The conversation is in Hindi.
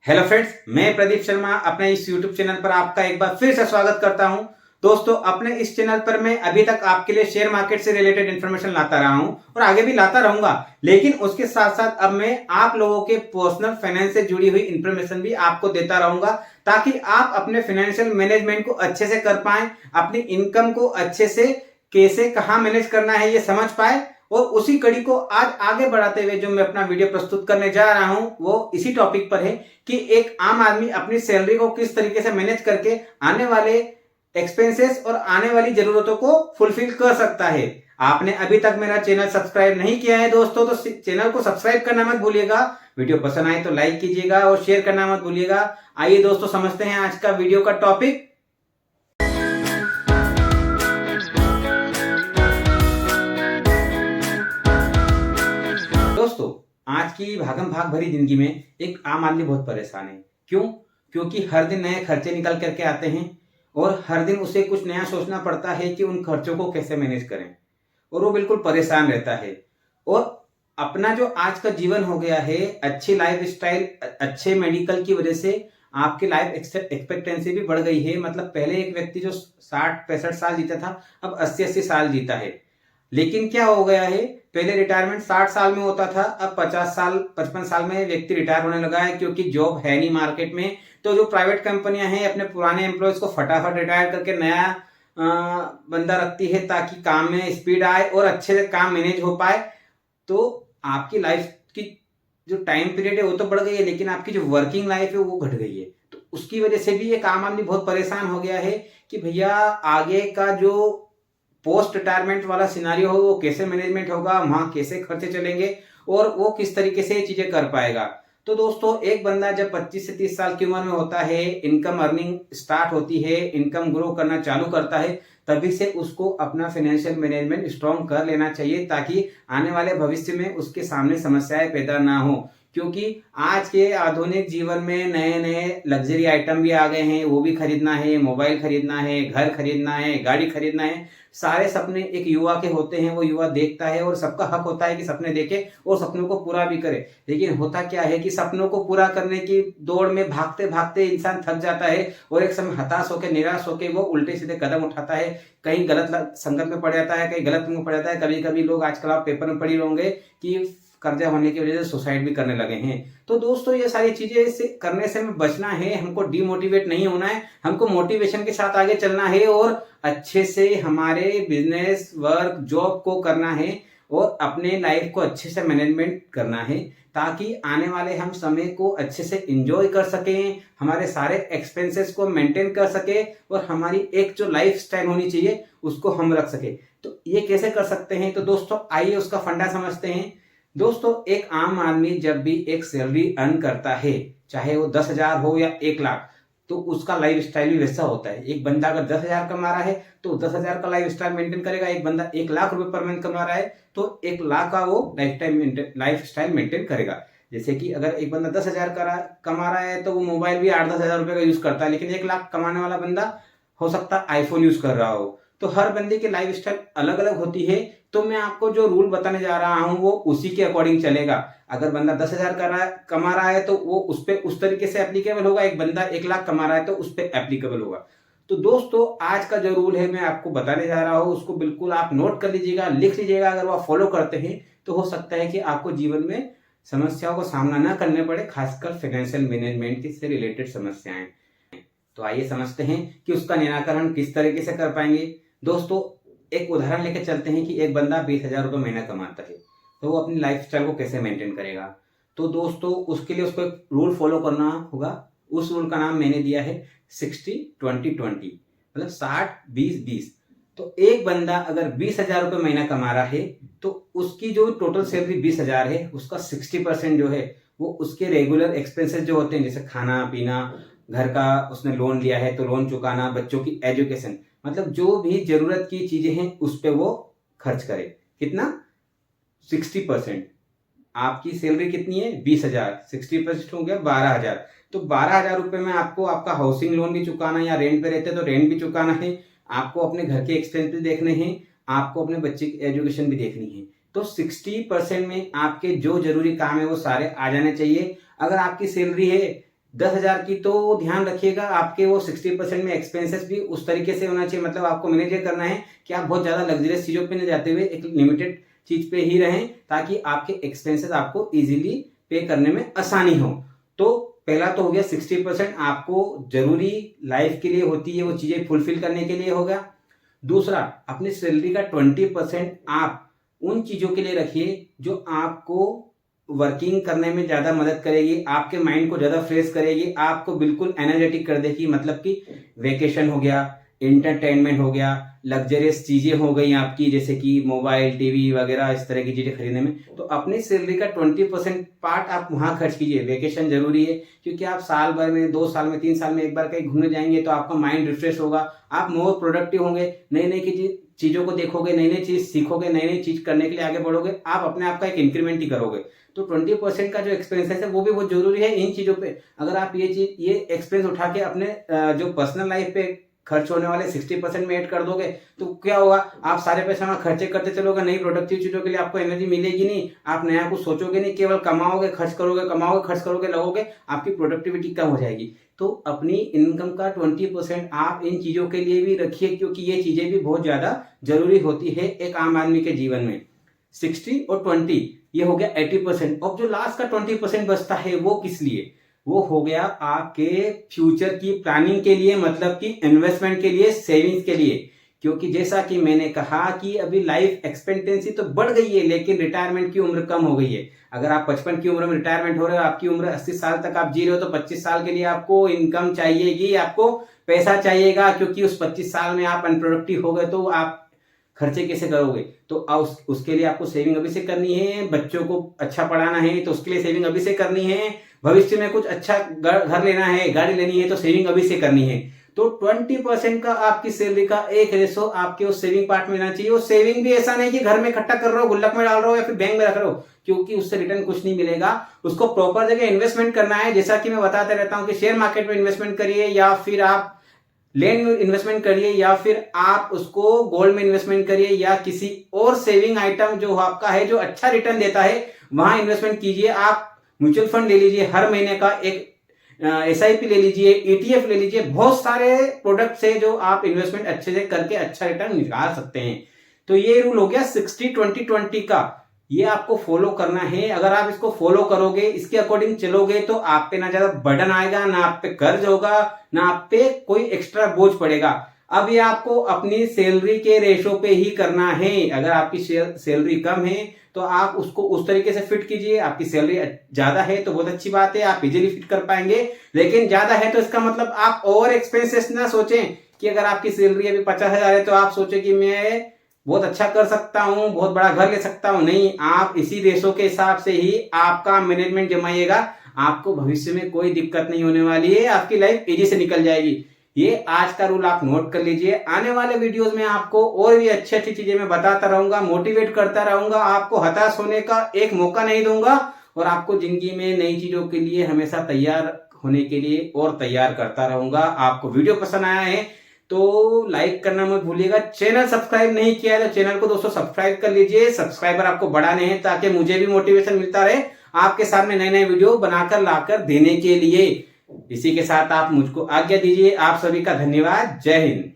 हेलो फ्रेंड्स, मैं प्रदीप शर्मा अपने इस YouTube चैनल पर आपका एक बार फिर से स्वागत करता हूं। दोस्तों, अपने इस चैनल पर मैं अभी तक आपके लिए शेयर मार्केट से रिलेटेड इन्फॉर्मेशन लाता रहा हूं और आगे भी लाता रहूंगा। लेकिन उसके साथ साथ अब मैं आप लोगों के पर्सनल फाइनेंस से जुड़ी हुई इन्फॉर्मेशन भी आपको देता रहूंगा, ताकि आप अपने फाइनेंशियल मैनेजमेंट को अच्छे से कर पाएं, अपनी इनकम को अच्छे से कैसे कहाँ मैनेज करना है ये समझ पाए। और उसी कड़ी को आज आगे बढ़ाते हुए जो मैं अपना वीडियो प्रस्तुत करने जा रहा हूं वो इसी टॉपिक पर है कि एक आम आदमी अपनी सैलरी को किस तरीके से मैनेज करके आने वाले एक्सपेंसेस और आने वाली जरूरतों को फुलफिल कर सकता है। आपने अभी तक मेरा चैनल सब्सक्राइब नहीं किया है दोस्तों, तो चैनल को सब्सक्राइब करना मत भूलिएगा। वीडियो पसंद आए तो लाइक कीजिएगा और शेयर करना मत भूलिएगा। आइए दोस्तों, समझते हैं आज का वीडियो का टॉपिक। दोस्तों, आज की भागम भाग भरी जिंदगी में एक आम आदमी बहुत परेशान है। क्यों? क्योंकि हर दिन नए खर्चे निकल करके आते हैं और हर दिन उसे कुछ नया सोचना पड़ता है कि उन खर्चों को कैसे मैनेज करें, और वो बिल्कुल परेशान रहता है। और अपना जो आज का जीवन हो गया है, अच्छी लाइफ स्टाइल, अच्छे मेडिकल की वजह से आपकी लाइफ एक्सपेक्टेंसी भी बढ़ गई है। मतलब पहले एक व्यक्ति जो 60-65 साल जीता था, अब 80-80 साल जीता है। लेकिन क्या हो गया है, पहले रिटायरमेंट 60 साल में होता था, अब 50 साल 55 साल में व्यक्ति रिटायर होने लगा है, क्योंकि जॉब है नहीं मार्केट में। तो जो प्राइवेट कंपनियां हैं अपने पुराने एम्प्लॉयज को फटाफट रिटायर करके नया बंदा रखती है, ताकि काम में स्पीड आए और अच्छे से काम मैनेज हो पाए। तो आपकी लाइफ की जो टाइम पीरियड है वो तो बढ़ गई है, लेकिन आपकी जो वर्किंग लाइफ है वो घट गई है। तो उसकी वजह से भी एक आम आदमी बहुत परेशान हो गया है कि भैया आगे का जो पोस्ट रिटायरमेंट वाला सिनारियो हो वो कैसे मैनेजमेंट होगा, वहां कैसे खर्चे चलेंगे और वो किस तरीके से ये चीजें कर पाएगा। तो दोस्तों, एक बंदा जब 25 से 30 साल की उम्र में होता है, इनकम अर्निंग स्टार्ट होती है, इनकम ग्रो करना चालू करता है, तभी से उसको अपना फाइनेंशियल मैनेजमेंट स्ट्रॉन्ग कर लेना चाहिए, ताकि आने वाले भविष्य में उसके सामने समस्याएं पैदा ना हो। क्योंकि आज के आधुनिक जीवन में नए नए लग्जरी आइटम भी आ गए हैं, वो भी खरीदना है, मोबाइल खरीदना है, घर खरीदना है, गाड़ी खरीदना है। सारे सपने एक युवा के होते हैं, वो युवा देखता है और सबका हक होता है कि सपने देखे और सपनों को पूरा भी करे। लेकिन होता क्या है कि सपनों को पूरा करने की दौड़ में भागते भागते इंसान थक जाता है और एक समय हताश होकर, निराश होकर वो उल्टे सीधे कदम उठाता है, कहीं गलत संगत में पड़ जाता है, कहीं गलत में पड़ जाता है। कभी कभी लोग, आजकल आप पेपर में पढ़ी होंगे कि कर्जा होने की वजह से सुसाइड भी करने लगे हैं। तो दोस्तों, ये सारी चीजें से करने से हमें बचना है, हमको डिमोटिवेट नहीं होना है, हमको मोटिवेशन के साथ आगे चलना है और अच्छे से हमारे बिजनेस, वर्क, जॉब को करना है और अपने लाइफ को अच्छे से मैनेजमेंट करना है, ताकि आने वाले हम समय को अच्छे से एंजॉय कर सकें, हमारे सारे एक्सपेंसेस को मेंटेन कर सके और हमारी एक जो लाइफ स्टाइल होनी चाहिए उसको हम रख सके। तो ये कैसे कर सकते हैं? तो दोस्तों, आइए उसका फंडा समझते हैं। दोस्तों, एक आम आदमी जब भी एक सैलरी अर्न करता है, चाहे वो 10,000 हो या 1,00,000, तो उसका लाइफ स्टाइल भी वैसा होता है। एक बंदा अगर 10,000 कमा रहा है तो 10,000 का लाइफ स्टाइल मेंटेन करेगा। एक बंदा 1,00,000 रुपए पर मंथ कमा रहा है तो 1,00,000 का वो लाइफ स्टाइल मेंटेन करेगा। जैसे कि अगर एक बंदा 10,000 कमा रहा है तो वो मोबाइल भी 8-10 हजार रुपए का यूज करता है, लेकिन 1,00,000 कमाने वाला बंदा हो सकता है आईफोन यूज कर रहा हो। तो हर बंदे की लाइफ स्टाइल अलग अलग होती है। तो मैं आपको जो रूल बताने जा रहा हूं वो उसी के अकॉर्डिंग चलेगा। अगर बंदा 10,000 कमा रहा है तो वो उस पे उस तरीके से एप्लीकेबल होगा, एक बंदा 1,00,000 कमा रहा है तो उस पे एप्लीकेबल होगा। तो दोस्तों, आज का जो रूल है मैं आपको बताने जा रहा हूं, उसको बिल्कुल आप नोट कर लीजिएगा, लिख लीजिएगा। अगर वो आप फॉलो करते हैं तो हो सकता है कि आपको जीवन में समस्याओं का सामना ना करने पड़े, खासकर फाइनेंशियल मैनेजमेंट से रिलेटेड समस्याएं। तो आइए समझते हैं कि उसका निराकरण किस तरीके से कर पाएंगे। दोस्तों, एक उदाहरण लेकर चलते हैं कि एक बंदा 20,000 रुपये महीना कमाता है, तो वो अपनी लाइफ स्टाइल को कैसे मेंटेन करेगा। तो दोस्तों, उसके लिए उसको एक रूल फॉलो करना होगा। उस रूल का नाम मैंने दिया है 60-20-20, मतलब 60-20-20। तो एक बंदा अगर 20,000 रुपये महीना कमा रहा है तो उसकी जो टोटल सैलरी 20,000 है, उसका 60% जो है वो उसके रेगुलर एक्सपेंसेस जो होते हैं, जैसे खाना पीना, घर का उसने लोन लिया है तो लोन चुकाना, बच्चों की एजुकेशन, मतलब जो भी जरूरत की चीजें हैं उस पे वो खर्च करे। कितना? 60%। आपकी सैलरी कितनी है? 20,000, 60% हो गया 12,000। तो 12,000 रुपए में आपको आपका हाउसिंग लोन भी चुकाना है, या रेंट पे रहते तो रेंट भी चुकाना है, आपको अपने घर के एक्सपेंस भी देखने हैं, आपको अपने बच्चे की एजुकेशन भी देखनी है। तो 60% में आपके जो जरूरी काम है वो सारे आ जाने चाहिए। अगर आपकी सैलरी है 10,000 की, तो ध्यान रखिएगा आपके वो 60% में एक्सपेंसेस भी उस तरीके से होना चाहिए। मतलब आपको मैनेज करना है कि आप बहुत ज़्यादा लग्जरियस चीज़ों पे न जाते हुए एक लिमिटेड चीज़ पे ही रहें, ताकि आपके एक्सपेंसेस आपको ईजिली पे करने में आसानी हो। तो पहला तो हो गया 60% आपको जरूरी लाइफ के लिए होती है, वो चीज़ें फुलफिल करने के लिए होगा। दूसरा, अपनी सैलरी का 20% आप उन चीज़ों के लिए रखिए जो आपको वर्किंग करने में ज़्यादा मदद करेगी, आपके माइंड को ज़्यादा फ्रेश करेगी, आपको बिल्कुल एनर्जेटिक कर देगी। मतलब कि वेकेशन हो गया, एंटरटेनमेंट हो गया, लग्जरियस चीज़ें हो गई आपकी, जैसे कि मोबाइल, टीवी वगैरह इस तरह की चीज़ें खरीदने में। तो अपनी सैलरी का 20% पार्ट आप वहाँ खर्च कीजिए। वेकेशन ज़रूरी है, क्योंकि आप साल भर में, 2 साल में, 3 साल में एक बार कहीं घूमने जाएंगे तो आपका माइंड रिफ्रेश होगा, आप मोर प्रोडक्टिव होंगे, नई नई चीज़ों को देखोगे, नई नई चीज़ सीखोगे, नई नई चीज़ करने के लिए आगे बढ़ोगे, आप अपने आप का एक इंक्रीमेंट ही करोगे। तो 20% का जो एक्सपेंसेस है वो भी बहुत जरूरी है इन चीज़ों पे। अगर आप ये एक्सपेंस उठा के अपने जो पर्सनल लाइफ पे खर्च होने वाले 60% में ऐड कर दोगे, तो क्या होगा, आप सारे पैसे वहाँ खर्चे करते चलोगे, नई प्रोडक्टिव चीज़ों के लिए आपको एनर्जी मिलेगी नहीं, आप नया कुछ सोचोगे नहीं, केवल कमाओगे, खर्च करोगे, कमाओगे, खर्च करोगे, लगोगे, आपकी प्रोडक्टिविटी कम हो जाएगी। तो अपनी इनकम का 20% आप इन चीज़ों के लिए भी रखिए, क्योंकि ये चीज़ें भी बहुत ज़्यादा जरूरी होती है एक आम आदमी के जीवन में। 60 और 20 ये हो गया 80%। और जो लास्ट का 20% बचता है वो किस लिए, वो हो गया आपके फ्यूचर की प्लानिंग के लिए, मतलब कि इन्वेस्टमेंट के लिए, सेविंग्स के लिए। क्योंकि जैसा कि मैंने कहा कि अभी लाइफ एक्सपेक्टेंसी तो बढ़ गई है, लेकिन रिटायरमेंट की उम्र कम हो गई है। अगर आप 55 की उम्र में रिटायरमेंट हो रहे हो, आपकी उम्र 80 साल तक आप जी रहे हो, तो 25 साल के लिए आपको इनकम चाहिएगी, आपको पैसा चाहिएगा, क्योंकि उस 25 साल में आप अनप्रोडक्टिव हो गए तो आप खर्चे कैसे करोगे। तो उसके लिए आपको सेविंग अभी से करनी है। बच्चों को अच्छा पढ़ाना है तो उसके लिए सेविंग अभी से करनी है। भविष्य में कुछ अच्छा घर लेना है, गाड़ी लेनी है, तो सेविंग अभी से करनी है। तो 20% का आपकी सैलरी का एक रेशो आपके उस सेविंग पार्ट में रहना चाहिए। वो सेविंग भी ऐसा नहीं कि घर में इकट्ठा कर रहे हो, गुल्लक में डाल रहे हो या फिर बैंक में रख रहे हो, क्योंकि उससे रिटर्न कुछ नहीं मिलेगा। उसको प्रॉपर जगह इन्वेस्टमेंट करना है। जैसा कि मैं बताते रहता हूं कि शेयर मार्केट में इन्वेस्टमेंट करिए, या फिर आप लैंड में इन्वेस्टमेंट करिए, या फिर आप उसको गोल्ड में इन्वेस्टमेंट करिए, या किसी और सेविंग आइटम जो आपका है जो अच्छा रिटर्न देता है वहां इन्वेस्टमेंट कीजिए। आप म्यूचुअल फंड ले लीजिए, हर महीने का एक SIP ले लीजिए, ETF ले लीजिए, बहुत सारे प्रोडक्ट्स है जो आप इन्वेस्टमेंट अच्छे से करके अच्छा रिटर्न निकाल सकते हैं। तो ये रूल हो गया 60-20-20 का, ये आपको फॉलो करना है। अगर आप इसको फॉलो करोगे, इसके अकॉर्डिंग चलोगे, तो आप पे ना ज्यादा बर्डन आएगा, ना आप पे कर्ज होगा, ना आप पे कोई एक्स्ट्रा बोझ पड़ेगा। अब ये आपको अपनी सैलरी के रेशो पे ही करना है। अगर आपकी सैलरी कम है तो आप उसको उस तरीके से फिट कीजिए। आपकी सैलरी ज्यादा है तो बहुत अच्छी बात है, आप इजीली फिट कर पाएंगे। लेकिन ज्यादा है तो इसका मतलब आप ओवर एक्सपेंसेस ना सोचें कि अगर आपकी सैलरी अभी 50,000 है तो आप सोचें कि मैं बहुत अच्छा कर सकता हूं, बहुत बड़ा घर ले सकता हूं। नहीं, आप इसी रेशो के हिसाब से ही आपका मैनेजमेंट जमाइएगा। आपको भविष्य में कोई दिक्कत नहीं होने वाली है, आपकी लाइफ इजी से निकल जाएगी। ये आज का रूल आप नोट कर लीजिए। आने वाले वीडियोस में आपको और भी अच्छी अच्छी चीजें मैं बताता रहूंगा, मोटिवेट करता रहूंगा, आपको हताश होने का एक मौका नहीं दूंगा, और आपको जिंदगी में नई चीजों के लिए हमेशा तैयार होने के लिए और तैयार करता रहूंगा। आपको वीडियो पसंद आया है तो लाइक करना मत भूलिएगा। चैनल सब्सक्राइब नहीं किया है तो चैनल को दोस्तों सब्सक्राइब कर लीजिए। सब्सक्राइबर आपको बढ़ाने हैं ताकि मुझे भी मोटिवेशन मिलता रहे आपके सामने नए नए वीडियो बनाकर लाकर देने के लिए। इसी के साथ आप मुझको आज्ञा दीजिए। आप सभी का धन्यवाद। जय हिंद।